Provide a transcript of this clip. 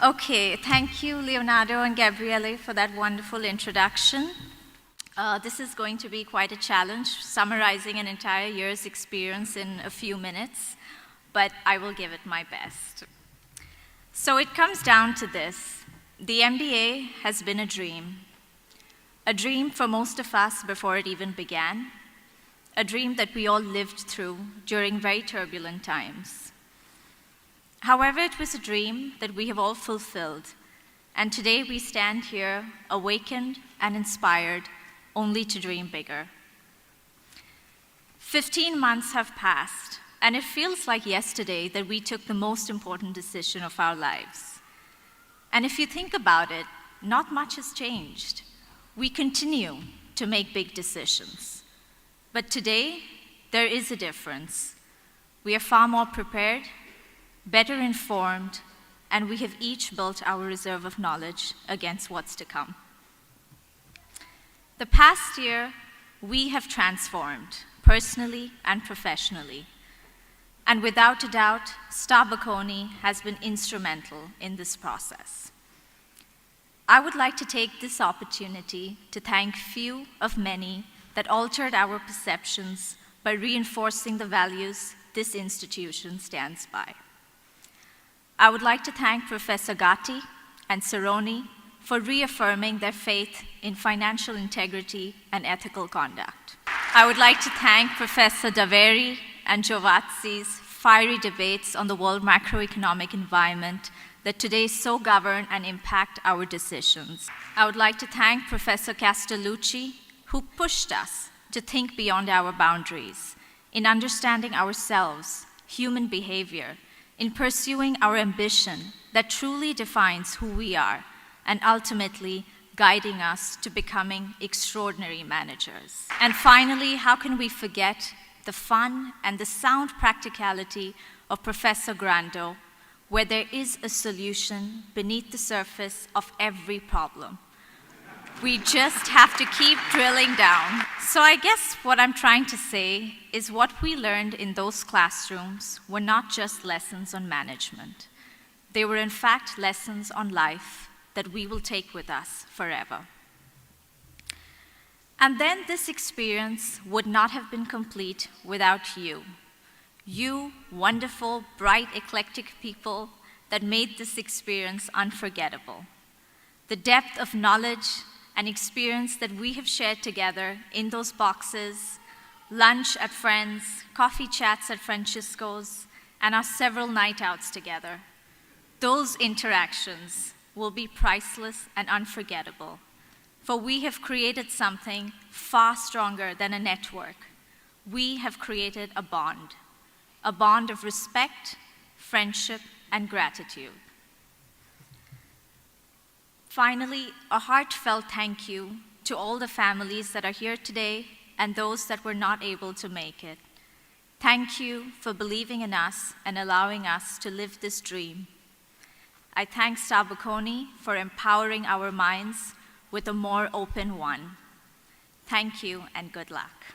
Okay, thank you, Leonardo and Gabriele, for that wonderful introduction. This is going to be quite a challenge, summarizing an entire year's experience in a few minutes, but I will give it my best. So it comes down to this. The MBA has been a dream for most of us before it even began, a dream that we all lived through during very turbulent times. However, it was a dream that we have all fulfilled, and today we stand here awakened and inspired only to dream bigger. 15 months have passed, and it feels like yesterday that we took the most important decision of our lives. And if you think about it, not much has changed. We continue to make big decisions. But today, there is a difference. We are far more prepared, better informed, and we have each built our reserve of knowledge against what's to come. The past year, we have transformed, personally and professionally. And without a doubt, Sabaq-amoz has been instrumental in this process. I would like to take this opportunity to thank few of many that altered our perceptions by reinforcing the values this institution stands by. I would like to thank Professor Gatti and Saroni for reaffirming their faith in financial integrity and ethical conduct. I would like to thank Professor Daveri and Giovazzi's fiery debates on the world macroeconomic environment that today so govern and impact our decisions. I would like to thank Professor Castellucci, who pushed us to think beyond our boundaries, in understanding ourselves, human behavior, in pursuing our ambition that truly defines who we are, and ultimately guiding us to becoming extraordinary managers. And finally, how can we forget the fun and the sound practicality of Professor Grando, where there is a solution beneath the surface of every problem. We just have to keep drilling down. So I guess what I'm trying to say is what we learned in those classrooms were not just lessons on management. They were in fact lessons on life that we will take with us forever. And then this experience would not have been complete without you. You wonderful, bright, eclectic people that made this experience unforgettable. The depth of knowledge and experience that we have shared together in those boxes, lunch at friends, coffee chats at Francisco's, and our several night outs together. Those interactions will be priceless and unforgettable, for we have created something far stronger than a network. We have created a bond of respect, friendship, and gratitude. Finally, a heartfelt thank you to all the families that are here today and those that were not able to make it. Thank you for believing in us and allowing us to live this dream. I thank Sabaq-amoz for empowering our minds with a more open one. Thank you and good luck.